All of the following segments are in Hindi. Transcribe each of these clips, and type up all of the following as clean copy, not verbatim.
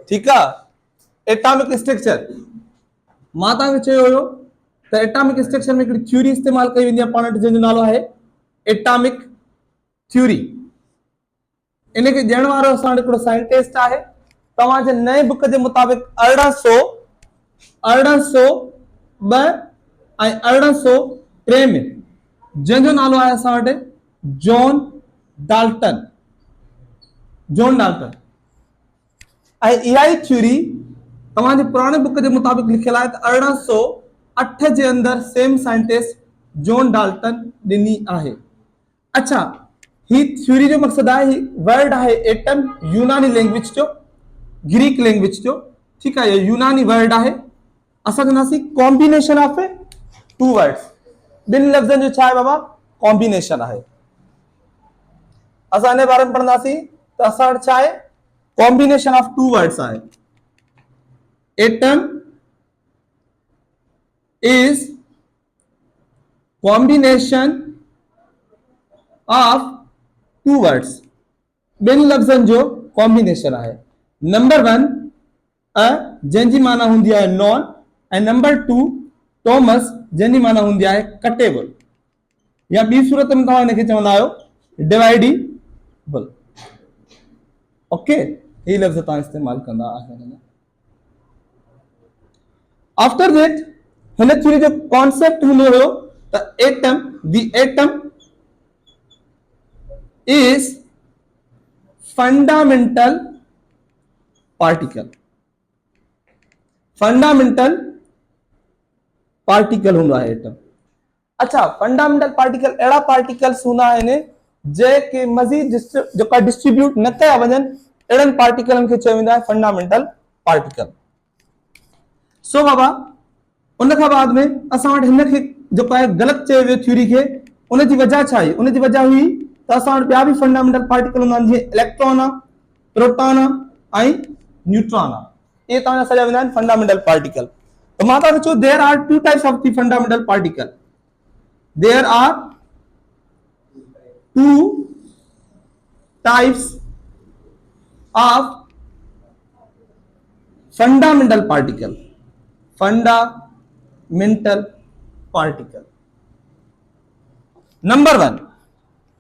ठीक है। एटॉमिक स्ट्रक्चर मां तव्हांखे चयो हुयो त एटॉमिक स्ट्रक्चर में हिकिड़ी थ्योरी इस्तेमाल कई वेंदी आहे पाण वटि जंहिंजो नालो आहे एटॉमिक थ्योरी। इनखे ॾियण वारो असां वटि हिकिड़ो साइंटिस्ट आहे। तव्हांजे नए बुक जे मुताबिक़ 1802 ऐं 1803 में जंहिंजो नालो आहे असां वटि जॉन डाल्टन। ऐं इहा ई थ्योरी तव्हांजे पुराणे बुक जे मुताबिक़ लिखियल आहे त 1808 जे अंदरि सेम साइंटिस्ट जॉन डाल्टन ॾिनी आहे। अच्छा, ही थ्योरी जो मकसद आहे, ही वर्ड आहे एटम, यूनानी लैंग्वेज जो, ग्रीक लैंग्वेज जो, ठीक है। ये यूनानी वर्ड आहे। असां चवंदासीं कॉम्बिनेशन ऑफ टू वर्ड्स, ॿिनि लफ़्ज़नि जो छा आहे बाबा, कॉम्बिनेशन आहे। असां इन बारे में पढ़ंदासीं त असां वटि छा आहे, कॉम्बिनेशन ऑफ टू वर्ड्स आहे। Atom is combination of two words, ॿिनि लफ़्ज़नि जो कॉम्बिनेशन आहे। नंबर 1 जंहिंजी माना हूंदी आहे नॉन, ऐं नंबर 2 टॉमस जंहिंजी माना हूंदी आहे कटेबल, या ॿी सूरत में तव्हां हिनखे चवंदा आहियो डिवाइडेबल। ओके, ही लफ़्ज़ तव्हां इस्तेमाल कंदा आहियो। आफ्टर दैट हिन थ्योरी जो कॉन्सेप्ट हूंदो हुयो त atom, the atom is fundamental particle। Fundamental particle हूंदो आहे एटम। अच्छा, फंडामेंटल पार्टिकल अहिड़ा पार्टिकल्स हूंदा आहिनि जेके मज़ीद जेका डिस्ट्रीब्यूट न कया वञनि, अहिड़नि पार्टिकलनि खे चयो वेंदो आहे फंडामेंटल पार्टिकल। सो बाबा उन खां बाद में असां वटि हिनखे जेको आहे ग़लति चयो वियो थ्योरी खे। उनजी वजह छा आहे? उनजी वजह हुई त असां वटि ॿिया बि फंडामेंटल पार्टिकल हूंदा आहिनि, जीअं इलेक्ट्रॉन आहे, प्रोटॉन आहे ऐं न्यूट्रॉन आहे। ये तव्हांजा सॼा वेंदा आहिनि फंडामेंटल पार्टिकल। तो मां तव्हांखे चयो there are two types of the fundamental particle. There are two types of fundamental particle. Fundamental particle number 1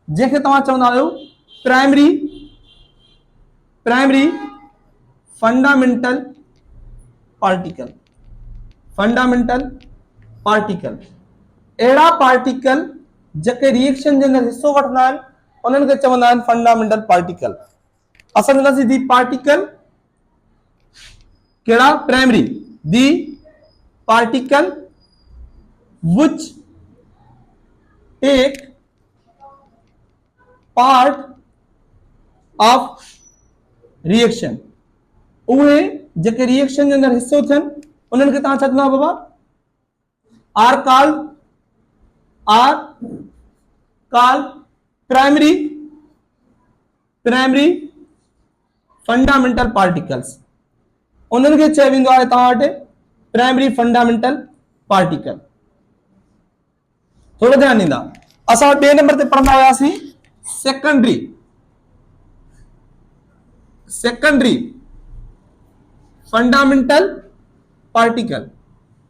जंहिंखे तव्हां चवंदा आहियो primary fundamental particle. Fundamental particle अहिड़ा पार्टिकल जेके रिएक्शन जे अंदरि हिस्सो वठंदा आहिनि, उन्हनि खे चवंदा आहिनि फंडामेंटल पार्टिकल। असां चवंदासीं दी पार्टिकल कहिड़ा, primary, the particle which take part of reaction। उहे जेके रिएक्शन जे अंदरि हिस्सो थियनि, उन्हनि खे तव्हां छा चवंदा बाबा, are called primary fundamental particles. उन्हनि खे चयो वेंदो आहे तव्हां वटि प्राइमरी फंडामेंटल पार्टिकल। थोड़ो ध्यान ॾींदा। असां 2 नंबर ते पढ़ंदा हुआसीं सेकेंडरी फंडामेंटल पार्टिकल।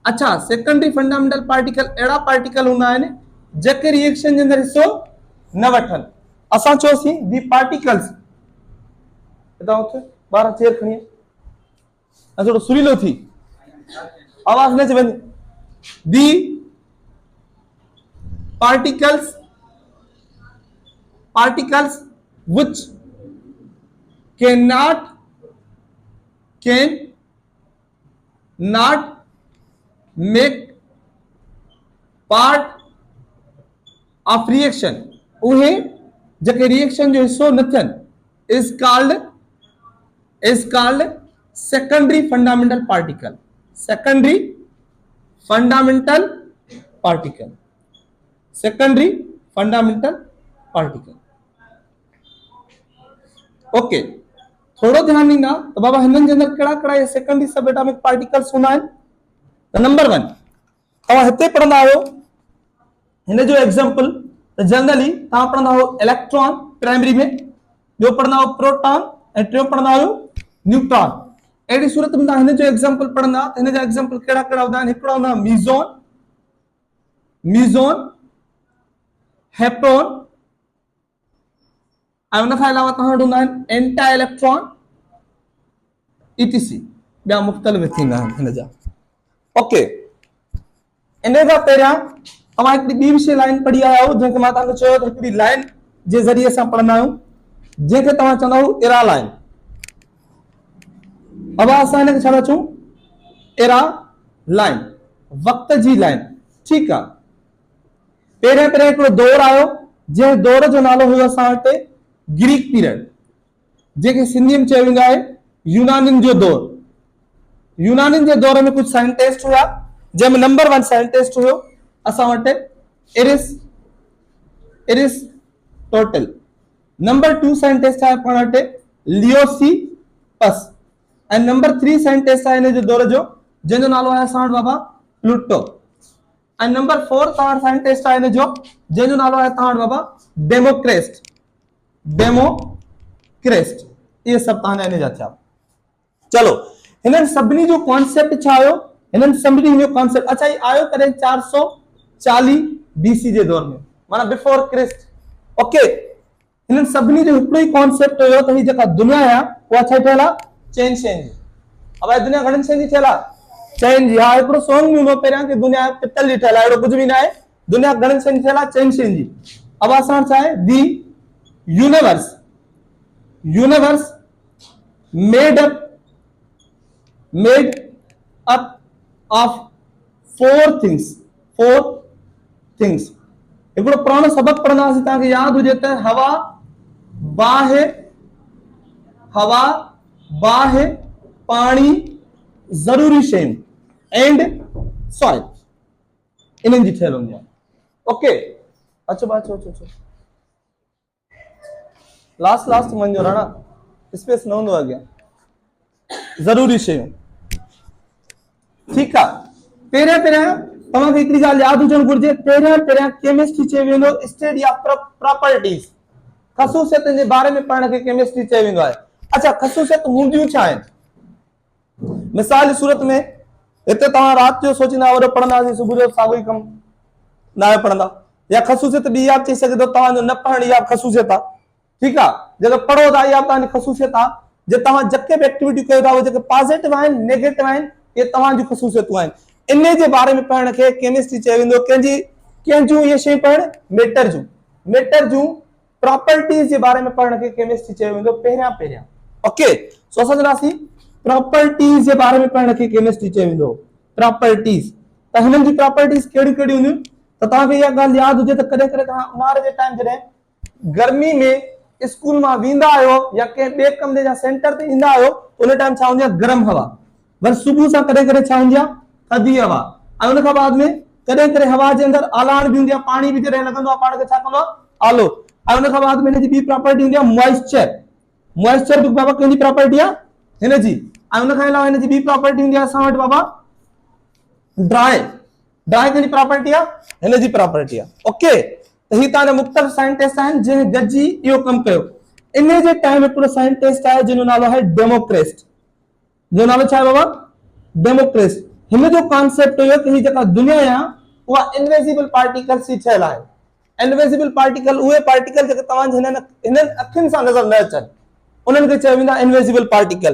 अच्छा, सेकेंडरी फंडामेंटल पार्टिकल अहिड़ा पार्टिकल हूंदा आहिनि जेके रिएक्शन जे अंदरि हिस्सो न वठनि। असां चयोसीं दी पार्टिकल्स, ॿार चेयर खणी थोड़ो सुरीलो थी, आवाज न अचे वञे। दी particles which cannot make part of reaction। उहे जेके रिएक्शन जो हिस्सो न थियनि is called secondary fundamental particle। secondary fundamental particle। Okay, थोड़ो ध्यान ॾींदा त बाबा हिननि जे अंदरि कहिड़ा कहिड़ा सेकेंडरी सब एटॉमिक पार्टिकल्स हूंदा आहिनि। त नंबर 1 तव्हां हिते पढ़ंदा आहियो, हिन जो एग्जांपल त जनरली तव्हां पढ़ंदा हो इलेक्ट्रॉन प्राइमरी में, ॿियो पढ़ंदा हो प्रोटॉन, ऐं टियों पढ़ंदा हो न्यूट्रॉन। एडी सूरत में हिन जो एग्जांपल पढ़ंदा त हिन जा एग्जांपल केड़ा केड़ा हूंदा आहिनि। हिकिड़ो हूंदा मीज़ोन हेप्रोन ऐं उन खां अलावा तव्हां वटि हूंदा आहिनि एंटा इलेक्ट्रॉन ईटीसी ॿिया मुख़्तलिफ़ थींदा आहिनि हिन जा। ओके, इन खां पहिरियां तव्हां हिकिड़ी ॿी विषय लाइन पढ़ी आया हो जंहिंखे मां तव्हांखे चयो त हिकिड़ी लाइन जे ज़रिए असां पढ़ंदा आहियूं जंहिंखे तव्हां चवंदा आहियो इरा लाइन। अब असां हिनखे छा था चऊं? इरा लाइन, वक़्त जी लाइन। ठीकु आहे, पहिरियों हिकिड़ो दौर आयो जंहिं दौर जो नालो हुयो असां वटि ग्रीक पीरियड, जंहिंखे सिंधी में चयो वेंदो आहे यूनानियुनि जो दौर। यूनानियुनि जे दौर में कुझु साइंटिस्ट हुआ जंहिंमें नंबर 1 साइंटिस्ट हुयो असां वटि एरिस्टोटल। नंबर 2 साइंटिस्ट आहे पाण वटि लियोसिपस ऐं नंबर 3 साइंटिस्ट आहे हिन जो दौर जो जंहिंजो नालो आहे असां वटि बाबा प्लूटो। ऐं नंबर 4 तव्हां साइंटिस्ट आहे हिन जो जंहिंजो नालो आहे तव्हां वटि बाबा डेमोक्रिस्ट। इहे सभु तव्हां हिन जा थिया। चलो, हिननि सभिनी जो कॉन्सेप्ट छा आयो? हिननि सभिनी जो कॉन्सेप्ट अच्छा ही आयो करें 440 बीसी जे दौर में, माना बिफोर क्रिस्ट। ओके, हिननि सभिनी जो हिकिड़ो ई कॉन्सेप्ट हुयो त ही जेका दुनिया आहे उहा छा ठहियल आहे? चइनि शयुनि जी। अब दुनिया घणनि शयुनि जी ठहियल आहे? चइनि जी। हा, हिकिड़ो सॉन्ग बि हूंदो पहिरियां कि दुनिया पितल जी ठहियल आहे, अहिड़ो कुझु बि न आहे। दुनिया घणनि शयुनि जी ठहियल आहे? चइनि शयुनि जी। अब असां छा आहे? The universe made up of four things. हिकिड़ो पुराणो सबक पढ़ंदासीं, तव्हांखे यादि हुजे त हवा, बाहि, पाणी, ज़रूरी शयूं एंड सॉइल, इन्हनि जी ठहियल हूंदी आहे। ओके, अचो लास्ट वञो राणा, स्पेस न हूंदो अॻियां। ज़रूरी शयूं, ठीकु आहे। पहिरियां तव्हांखे हिकिड़ी ॻाल्हि यादि हुजणु घुरिजे, पहिरियां केमिस्ट्री चयो वेंदो स्टडी ऑफ प्रॉपर्टीज़, ख़सूसियतुनि जे बारे में पढ़ण खे केमिस्ट्री चयो वेंदो आहे। अच्छा, ख़सूसियत हूंदियूं छा आहिनि? मिसाल जी सूरत में हिते तव्हां राति जो सोचींदा वॾो पढ़ंदासीं, सुबुह जो साॻियो ई कमु न पढ़ंदा। या ख़सूसियत ॿी यादि चई सघे थो तव्हांजो न पढ़ण इहा ख़सूसियत आहे। ठीकु आहे, जेको पढ़ो था इहा तव्हांजी ख़सूसियत आहे। जे तव्हां जेके बि एक्टिविटी कयो था उहे जेके पॉज़िटिव आहिनि नेगेटिव आहिनि, इहे तव्हांजी ख़सूसियतूं आहिनि। इन जे बारे में पढ़ण खे केमिस्ट्री चयो वेंदो। कंहिंजूं इहे शयूं पढ़ण? मैटर जूं प्रॉपर्टीज़ जे बारे में पढ़ण खे केमिस्ट्री चयो वेंदो पहिरियां। ओके, सो असां चवंदासीं प्रॉपर्टीज़ जे बारे में पढ़ण खे केमिस्ट्री चयो वेंदो। प्रॉपर्टीज़, त हिननि जी प्रॉपर्टीज़ कहिड़ी हूंदियूं? त तव्हांखे इहा ॻाल्हि यादि हुजे त कॾहिं तव्हां उन्हारे जे टाइम जॾहिं गर्मी में स्कूल मां वेंदा आहियो या कंहिं ॿिए कमरे जा सेंटर ते ईंदा आहियो, उन टाइम छा हूंदी आहे? गरम हवा। वरी सुबुह सां कॾहिं छा हूंदी आहे? थधी हवा। ऐं उन खां बाद में कॾहिं हवा जे अंदरि आलाण बि हूंदी आहे, पाणी बि जॾहिं लॻंदो आहे पाण खे छा कंदो आहे? आलो। ऐं उन खां बाद में हिनजी ॿी प्रॉपर्टी हूंदी आहे मॉइस्चर बि बाबा कंहिंजी प्रॉपर्टी आहे? हिनजी। ऐं उन खां अलावा हिनजी ॿी प्रॉपर्टी हूंदी आहे असां वटि बाबा ड्राई कंहिंजी प्रॉपर्टी आहे? हिनजी प्रॉपर्टी आहे। ओके, त ही तव्हांजा मुख़्तलिफ़ साइंटिस्ट आहिनि जंहिं गॾिजी इहो कमु कयो। इन जे टाइम हिकिड़ो साइंटिस्ट आहे जंहिंजो नालो आहे डेमोक्रिस्ट। जो नालो छा आहे बाबा? डेमोक्रिस्ट। हिन जो कॉन्सेप्ट हुयो कि ही जेका दुनिया आहे उहा इनविजिबल पार्टिकल्स जी ठहियल आहे। इनविजिबल पार्टिकल उहे पार्टिकल जेके तव्हांजे हिननि अखियुनि सां नज़र न अचनि, उन्हनि खे चयो वेंदो आहे इनविजिबल पार्टिकल।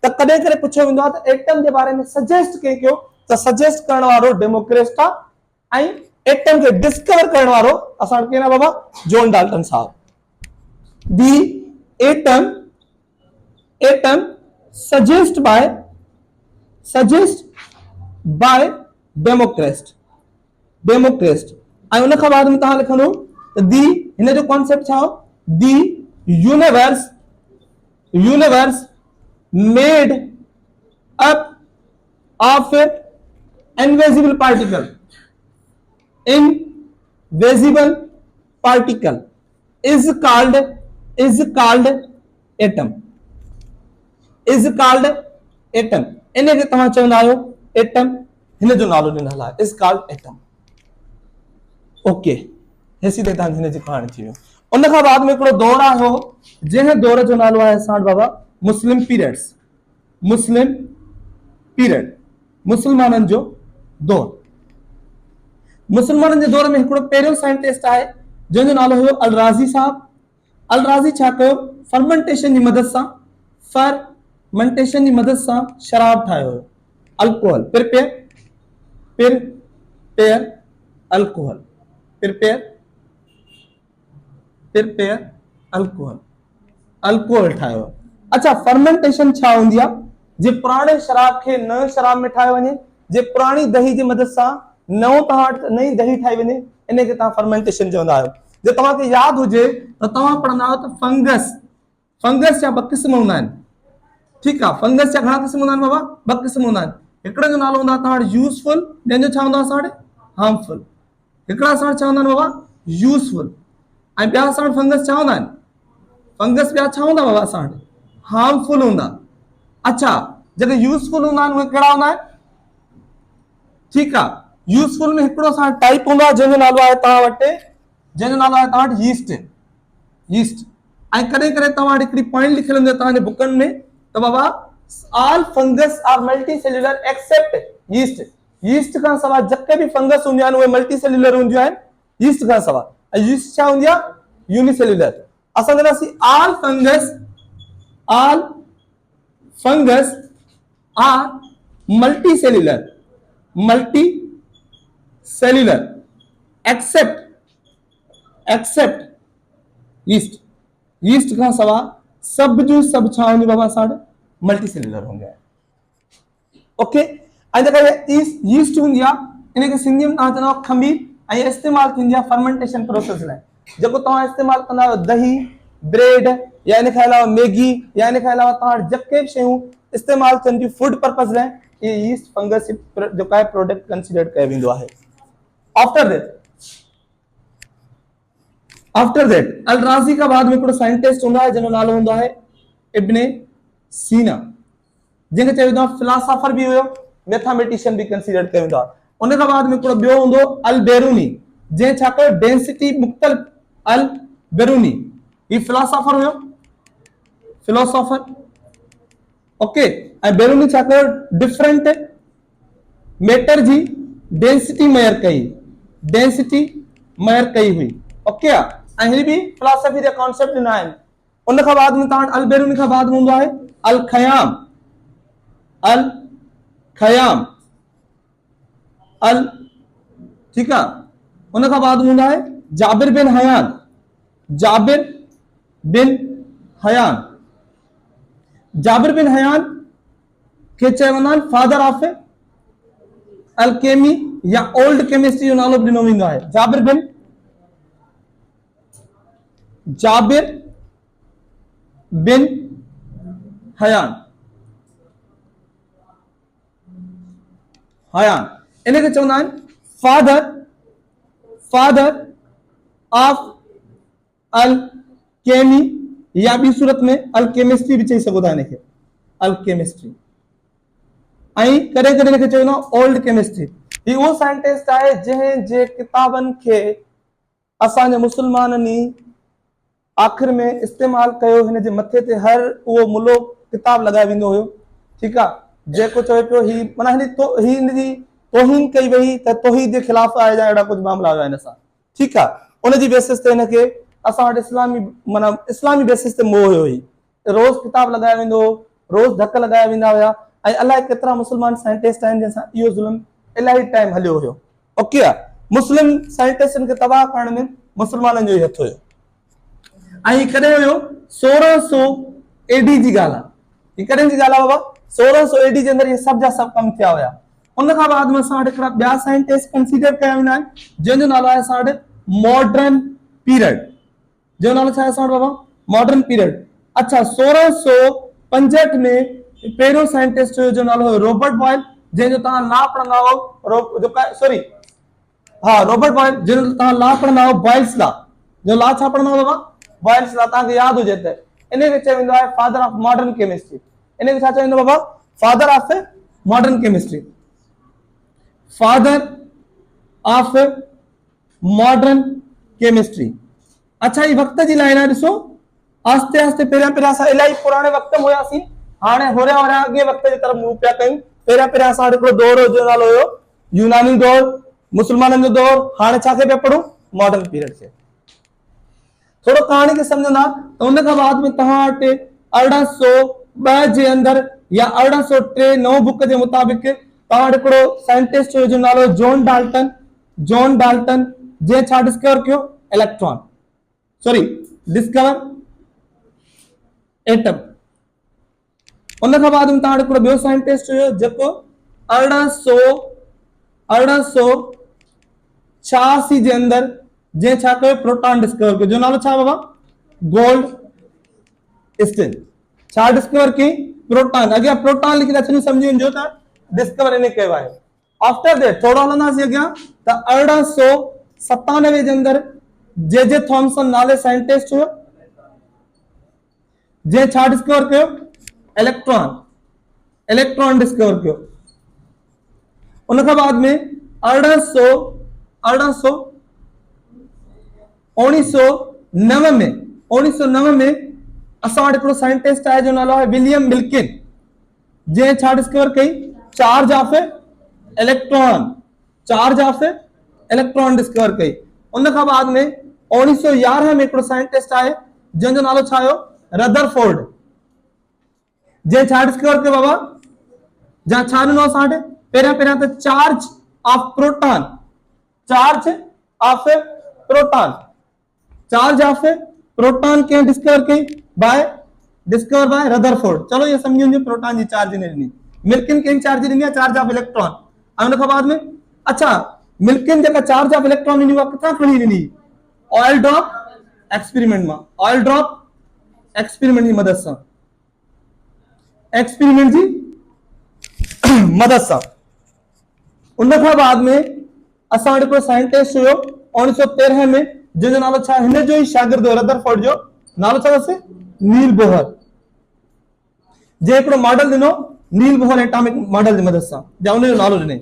त कॾहिं पुछियो वेंदो आहे त एटम जे बारे में सजेस्ट कंहिं कयो? त सजेस्ट करण वारो डेमोक्रिस्ट आहे ऐं एटम खे डिस्कवर करण वारो असां वटि केरु आहे बाबा? जॉन डाल्टन साहब। The atom suggest by Democritus. ऐं उन खां बाद में तव्हां लिखंदो त दी, हिन जो कॉन्सेप्ट छा हो? The universe made up of invisible particle is called atom। इन खे तव्हां चवंदा आहियो एटम। हिन जो नालो ॾिनल आहे is called atom। ओके, हे सीधे तव्हांजी हिन जी कहाणी थी वियो। उन खां बाद में हिकिड़ो दौर आयो जंहिं दौर जो नालो आहे असां वटि बाबा मुस्लिम पीरियड्स। मुस्लिम पीरियड, मुसलमाननि जो दौर। मुसलमाननि जे दौर में हिकिड़ो पहिरियों साइंटिस्ट आहे जंहिंजो नालो हुयो अल-राज़ी साहब। अल-राज़ी छा कयो, फर्मेंटेशन जी मदद सां शराब ठाहियो हुयो, अल्कोहल, प्रिपेयर अल्कोहल, अल्कोहल ठाहियो। अच्छा, फर्मेंटेशन छा हूंदी आहे? जे पुराणे शराब खे नयो शराब में ठाहियो वञे, जे पुराणी दही जी मदद सां नई दही ठाही वञे, इन खे तव्हां फर्मेंटेशन चवंदा आहियो। जे तव्हांखे यादि हुजे त तव्हां पढ़ंदा आहियो त फंगस जा ॿ क़िस्म हूंदा आहिनि। ठीकु आहे, फंगस जा घणा क़िस्म हूंदा आहिनि बाबा? ॿ क़िस्म हूंदा आहिनि। हिकिड़े जो नालो हूंदो आहे तव्हां वटि यूज़फुल, ॿियनि जो छा हूंदो आहे असां वटि? हार्मफुल। हिकिड़ा असां वटि छा हूंदा आहिनि बाबा? यूज़फुल। ऐं ॿिया असां वटि फंगस छा हूंदा आहिनि? फंगस ॿिया छा हूंदा बाबा असां वटि? हार्मफुल हूंदा। अच्छा, जेके यूज़फुल हूंदा आहिनि उहे कहिड़ा हूंदा आहिनि? ठीकु आहे, यूज़फुल में हिकिड़ो असां टाइप हूंदो आहे जंहिंजो नालो आहे तव्हां वटि यीस्ट। ऐं कॾहिं कॾहिं तव्हां वटि हिकिड़ी पॉइंट लिखियल हूंदी आहे तव्हांजे बुकनि में त बाबा all fungus are multi cellular except yeast. Yeast खां सवाइ जेके बि फंगस हूंदियूं आहिनि उहे मल्टी सेल्युलर हूंदियूं आहिनि यीस्ट खां सवाइ। ऐं यीस्ट छा हूंदी आहे? यूनिसेल्युलर। असां चवंदासीं all fungus are multi cellular except yeast खां सवाइ सभु जूं सभु छा हूंदियूं बाबा असां वटि? मल्टी सेल्युलर हूंदियूं आहिनि। ओके, ऐं जेका यीस्ट हूंदी आहे इन खे सिंधी में तव्हां चवंदा आहियो खमीर, ऐं इस्तेमालु थींदी आहे फर्मेंटेशन प्रोसेस लाइ। जेको तव्हां इस्तेमालु कंदा आहियो दही, ब्रेड, या इन खां अलावा मैगी, या इन खां अलावा तव्हां जेके बि शयूं इस्तेमालु थियनि थियूं फूड पर्पस लाइ, ये यीस्ट फंगस जेको आहे प्रोडक्ट कंसीडर कयो वेंदो आहे। आफ्टर दैट अल-राज़ी खां बाद में हिकिड़ो साइंटिस्ट हूंदो आहे जंहिंजो नालो हूंदो आहे इब्न सीना, जंहिंखे चयो वेंदो आहे फिलासफर बि हुयो, मैथमेटिशियन बि कंसीडर कयो वेंदो आहे। उन खां बाद में हिकिड़ो ॿियो हूंदो अल-बेरूनी, जंहिं छा कयो डेंसिटी मुख़्तलिफ़। अल-बेरूनी ही फिलासफर हुयो, ओके। ऐं बेरूनी छा कयो? डिफरेंट मैटर जी डेंसिटी मेयर कई हुई, ओके। ऐं ही बि फिलासफी जा कॉन्सेप्ट ॾिना आहिनि। उन खां बाद में तव्हां अल-बेरूनी खां बाद में हूंदो आहे अल-ख़याम, ठीकु आहे। उन खां बाद हूंदा आहे Jabir bin Hayyan. Jabir bin Hayyan खे चयो वेंदो आहे फादर ऑफ अल्केमी या ओल्ड केमिस्ट्री जो नालो ॾिनो वेंदो आहे। जाबिर बिन हयान इन खे चवंदा आहिनि फादर ऑफ अल्केमी, या ॿी सूरत में अल्केमिस्ट्री बि चई सघो था इनखे, अल्केमिस्ट्री। ऐं कॾहिं कॾहिं इनखे चवंदा ओल्ड केमिस्ट्री। ही उहो साइंटिस्ट आहे जंहिं जे किताबनि खे असांजे मुस्लमाननि आख़िर में इस्तेमालु कयो। हिन जे मथे ते हर उहो मुलो किताब लॻाए वेंदो हुयो, ठीकु आहे। जेको चवे पियो ही माना हिन जी तौहीन कई वई त तौहीद जे ख़िलाफ़ आहे, या अहिड़ा कुझु मामला हुया हिन सां, ठीकु आहे। उन जी बेसिस ते हिनखे असां वटि इस्लामी बेसिस ते मोह हुयो। ही रोज़ किताब लॻाया वेंदो हो, रोज़ धक लॻाया वेंदा हुया। ऐं अलाए केतिरा मुस्लमान साइंटिस्ट आहिनि जंहिंसां इहो ज़ुल्म इलाही टाइम हलियो हुयो, ओके। मुस्लिम साइंटिस्टनि खे तबाह करण में मुस्लमाननि जो ई हथु हुयो। ऐं कॾहिं हुयो 1600 AD जी ॻाल्हि आहे। ही कॾहिं जी ॻाल्हि आहे बाबा? 1600 AD जे अंदरि इहे सभु जा सभु कम थिया हुया। उन खां बाद में असां वटि हिकिड़ा ॿिया साइंटिस्ट कंसीडर कया वेंदा आहिनि जंहिंजो नालो आहे असां वटि मॉडर्न पीरियड। जो नालो छा आहे असां वटि बाबा? Modern period. अच्छा, 1665 में पहिरियों साइंटिस्ट हुयो जो नालो हुयो रॉबर्ट बॉयल, जंहिंजो तव्हां ला पढ़ंदा हो रॉबर्ट बॉयल, जंहिंजो तव्हां ला पढ़ंदा हो बॉयल्स लॉ। जो ला छा पढ़ंदा हो बाबा? Boyle's law. तव्हांखे यादि हुजे त इन खे चयो वेंदो आहे फादर ऑफ मॉडर्न केमिस्ट्री। इन खे छा चयो वेंदो बाबा? Father of modern chemistry, father of modern chemistry. अच्छा, ये वक्त जी लाइन है, ॾिसो आस्ते आस्ते पहिरियां असां इलाही पुराणे वक़्त में हुयासीं, हाणे होरे आगे वक्त जी तरफ मूव पिया कयूं। पहिरियां पहिरियां असां वटि हिकिड़ो दौर जो नालो हुयो यूनानी दौर, मुसलमाननि जो दौर। हाणे छाखे पिया पढ़ूं? मॉडर्न पीरियड खे। थोड़ो कहानी खे सम्झंदा त उन खां बाद में तव्हां वटि 1802 जे अंदर या 1803 नओं बुक जे मुताबिक़ तव्हां वटि हिकिड़ो साइंटिस्ट हुयो जो नालो जॉन डाल्टन। जॉन डाल्टन जे छा डिस्कवर कयो? Electron, sorry discover atom. उन खां बाद में तव्हां वटि हिकिड़ो ॿियो साइंटिस्ट हुयो जेको 1886 जे अंदर जे छा कयो? प्रोटॉन डिस्कवर कयो, जो नालो छा बाबा? गोल्ड स्टिन। छा डिस्कवर की? प्रोटॉन। अॻियां प्रोटॉन लिखी रखनि समझी वञो त डिस्कवर इन कयो आहे। आफ्टर दैट थोड़ो हलंदासीं अॻियां त 1897 जे अंदर जे थॉमसन नाले साइंटिस्ट हुयो जे छा डिस्कवर कयो? इलेक्ट्रॉन। इलेक्ट्रॉन डिस्कवर कयो। उन खां बाद में 1909 में असां वटि हिकिड़ो साइंटिस्ट आहे जो नालो आहे विलियम मिल्किन जे छा डिस्कवर कई? Charge of electron. Charge of electron discover कई। उन खां बाद में 1911 में हिकिड़ो साइंटिस्ट आहे जंहिंजो नालो छा हुयो? रदरफोर्ड जे छा डिस्कवर कयो बाबा? जा छा ॾिनो असां वटि? पहिरियां पहिरियां त charge of proton. Charge of proton. Charge of proton के डिस्कवर कई? Discover by Rutherford. चलो ये समझ वञो प्रोटॉन जी चार्ज ने ॾिनी। मिल्किन के चार्ज ॾिनी आहे चार्ज ऑफ इलेक्ट्रॉन। ऐं उन खां बाद में अच्छा मिल्किन जेका चार्ज ऑफ इलेक्ट्रॉन ॾिनी आहे किथां खणी ॾिनी? ऑयल ड्रॉप एक्सपेरिमेंट मां। ऑयल ड्रॉप एक्सपेरिमेंट जी मदद सां। एक्सपेरिमेंट जी मदद सां। उन खां बाद में असां वटि हिकिड़ो साइंटिस्ट हुयो 1913 में जंहिंजो नालो छा? हिन जो ई शागिर्द हो रदरफोर्ड जो नालो छा अथसि? नील बोहर। जे हिकिड़ो मॉडल ॾिनो नील बोहर एटॉमिक मॉडल जी मदद सां, जा उन जो नालो ॾिनई।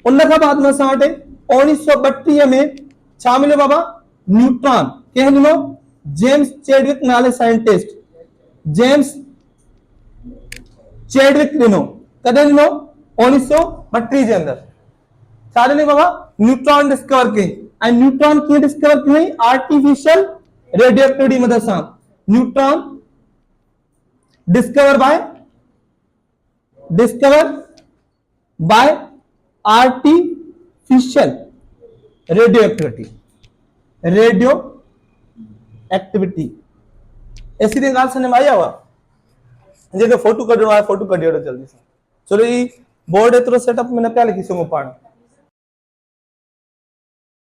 उन खां बाद में असां वटि 1932 में छा मिलियो बाबा? न्यूट्रॉन। कंहिं ॾिनो? जेम्स चैडविक नाले साइंटिस्ट। जेम्स चैडविक ॾिनो। कॾहिं ॾिनो? 1932 जे अंदर। छा ॾिनई बाबा? न्यूट्रॉन डिस्कवर कई। ऐं न्यूट्रॉन कीअं डिस्कवर कई? आर्टिफिशियल रेडियो एक्टिविटी मदद सां। Neutron discover by artificial radio activity. ऐसी ॻाल्हि समझ में आई आहे? जेके फोटो कढणो आहे फोटो कढी वठो जल्दी सां। चलो ई बोर्ड एतिरो सेटअप में न पिया लिखी सघूं पाण।